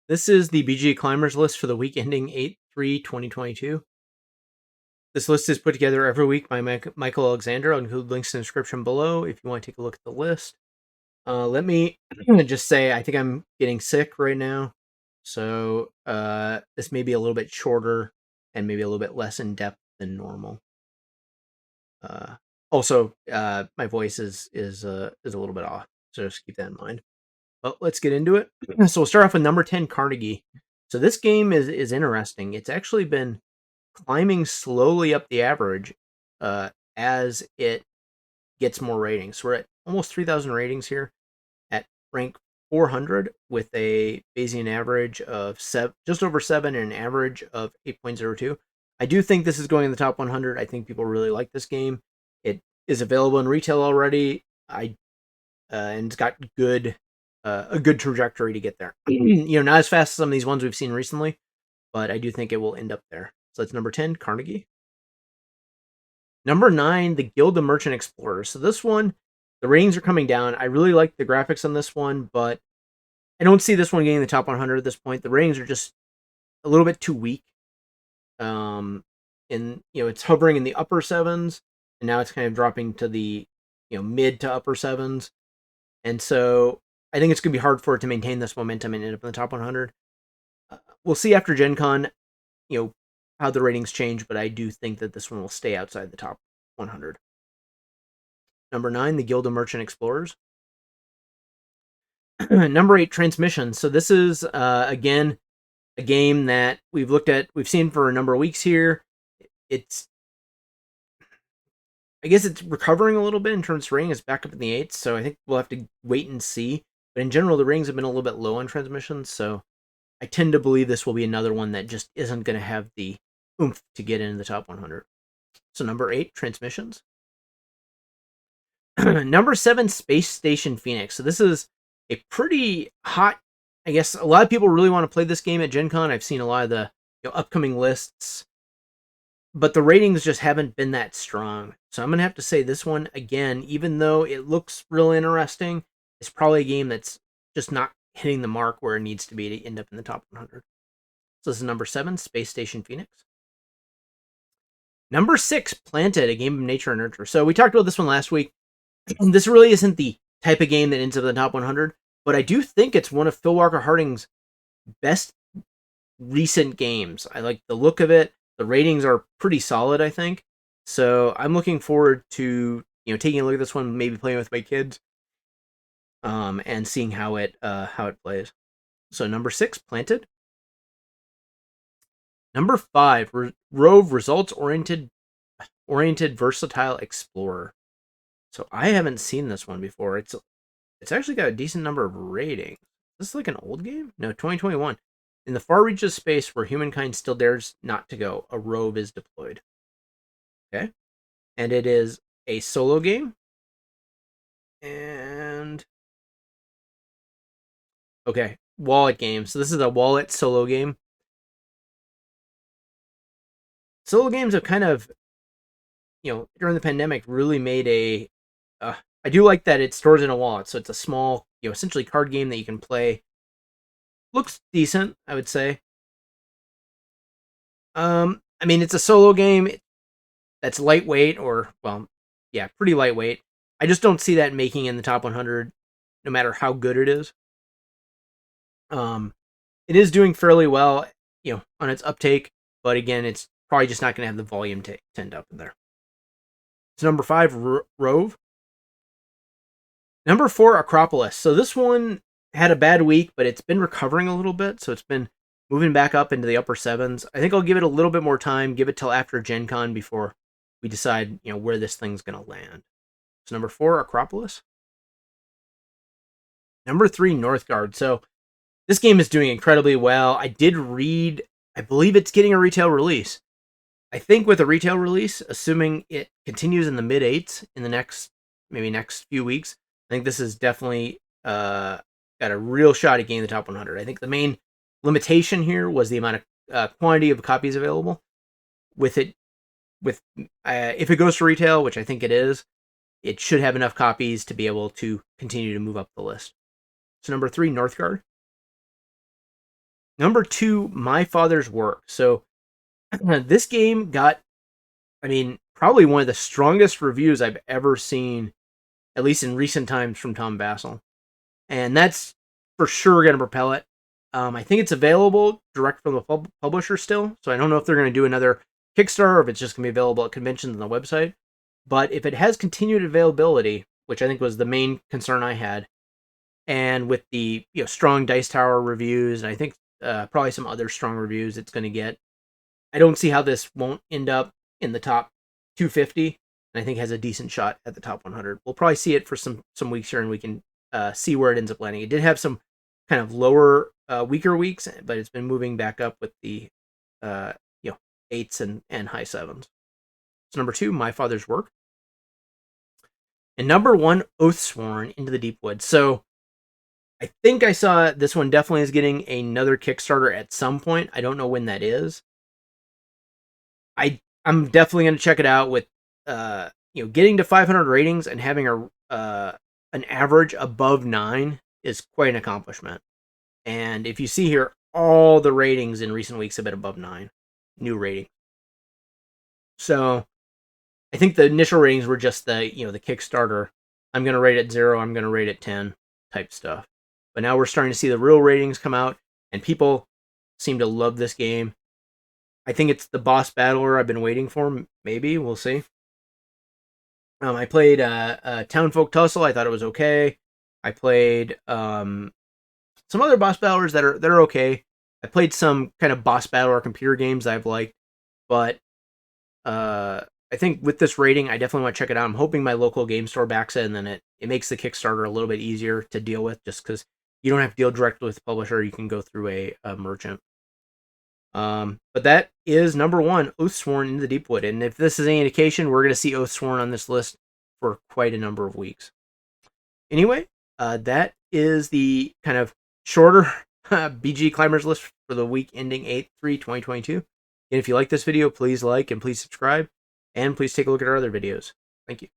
This is the BG Climbers list for the week ending 8/3/2022. This list is put together every week by Michael Alexander. I'll include links in the description below if you want to take a look at the list. Let me just say, I think I'm getting sick right now, so this may be a little bit shorter and maybe a little bit less in depth than normal. Also, my voice is a little bit off, so just keep that in mind. Well, let's get into it. So we'll start off with number 10, Carnegie. So this game is interesting. It's actually been climbing slowly up the average as it gets more ratings. So we're at almost 3,000 ratings here at rank 400 with a Bayesian average of just over 7 and an average of 8.02. I do think this is going in the top 100. I think people really like this game. It is available in retail already. And it's got a good trajectory to get there. Not as fast as some of these ones we've seen recently, but I do think it will end up there. So that's number 10, Carnegie. Number 9, the Gilda Merchant Explorer. So this one, the ratings are coming down. I really like the graphics on this one, but I don't see this one getting the top 100 at this point. The ratings are just a little bit too weak. It's hovering in the upper 7s, and now it's kind of dropping to the mid to upper 7s. And so I think it's going to be hard for it to maintain this momentum and end up in the top 100. We'll see after Gen Con, how the ratings change, but I do think that this one will stay outside the top 100. Number 9, the Gilda Merchant Explorers. Number 8, Transmission. So this is, again, a game that we've seen for a number of weeks here. I guess it's recovering a little bit in terms of rating. It's back up in the 8s, so I think we'll have to wait and see. But in general, the ratings have been a little bit low on Transmissions, so I tend to believe this will be another one that just isn't going to have the oomph to get into the top 100. So number 8, Transmissions. Number 7, Space Station Phoenix. So this is a pretty hot, I guess a lot of people really want to play this game at Gen Con. I've seen a lot of the upcoming lists, but the ratings just haven't been that strong. So I'm going to have to say this one, again, even though it looks real interesting, it's probably a game that's just not hitting the mark where it needs to be to end up in the top 100. So this is number 7, Space Station Phoenix. Number 6, Planted, a game of nature and nurture. So we talked about this one last week. This really isn't the type of game that ends up in the top 100, but I do think it's one of Phil Walker Harding's best recent games. I like the look of it. The ratings are pretty solid, I think. So I'm looking forward to taking a look at this one, maybe playing with my kids, and seeing how it plays. So number 6, Planted. Number 5, Rove, results-oriented versatile explorer. So I haven't seen this one before. It's actually got a decent number of ratings. Is this like an old game? No, 2021. In the far reaches of space where humankind still dares not to go, a Rove is deployed. Okay. And it is a solo game. And okay, wallet game. So this is a wallet solo game. Solo games have kind of, during the pandemic, really made I do like that it stores in a wallet, so it's a small, essentially card game that you can play. Looks decent, I would say. It's a solo game that's lightweight, pretty lightweight. I just don't see that making in the top 100, no matter how good it is. It is doing fairly well, on its uptake, but again, it's probably just not going to have the volume to end up in there. So number 5, Rove. Number 4, Acropolis. So this one had a bad week, but it's been recovering a little bit, so it's been moving back up into the upper 7s. I think I'll give it a little bit more time, give it till after Gen Con before we decide, where this thing's going to land. So number 4, Acropolis. Number 3, Northgard. So this game is doing incredibly well. I did read, I believe it's getting a retail release. I think with a retail release, assuming it continues in the mid-8s in the next few weeks, I think this is definitely got a real shot at getting the top 100. I think the main limitation here was the amount of quantity of copies available. If it goes to retail, which I think it is, it should have enough copies to be able to continue to move up the list. So number 3, Northgard. Number 2, My Father's Work. So this game got, I mean, probably one of the strongest reviews I've ever seen, at least in recent times, from Tom Bassel. And that's for sure going to propel it. I think it's available direct from the publisher still, so I don't know if they're going to do another Kickstarter or if it's just going to be available at conventions on the website. But if it has continued availability, which I think was the main concern I had, and with the strong Dice Tower reviews, and I think probably some other strong reviews it's going to get, I don't see how this won't end up in the top 250, and I think has a decent shot at the top 100. We'll probably see it for some weeks here, and we can see where it ends up landing. It did have some kind of lower, weaker weeks, but it's been moving back up with the uh, 8s and high 7s. So number 2, My Father's Work. And number 1, Oathsworn, Into the Deep Woods. So I think I saw this one definitely is getting another Kickstarter at some point. I don't know when that is. I'm definitely going to check it out with getting to 500 ratings and having an average above 9 is quite an accomplishment. And if you see here, all the ratings in recent weeks have been above 9 new rating. So I think the initial ratings were just the Kickstarter. I'm going to rate it 0. I'm going to rate it 10 type stuff. But now we're starting to see the real ratings come out, and people seem to love this game. I think it's the boss battler I've been waiting for. Maybe we'll see. I played Townfolk Tussle. I thought it was okay. I played some other boss battlers that are okay. I played some kind of boss battler computer games that I've liked, but I think with this rating, I definitely want to check it out. I'm hoping my local game store backs it, and then it makes the Kickstarter a little bit easier to deal with, just because you don't have to deal directly with the publisher. You can go through a merchant. But that is number 1, Oathsworn, Into the Deepwood. And if this is any indication, we're going to see Oathsworn on this list for quite a number of weeks. Anyway, that is the kind of shorter BG Climbers list for the week ending 8/3/2022. And if you like this video, please like and please subscribe. And please take a look at our other videos. Thank you.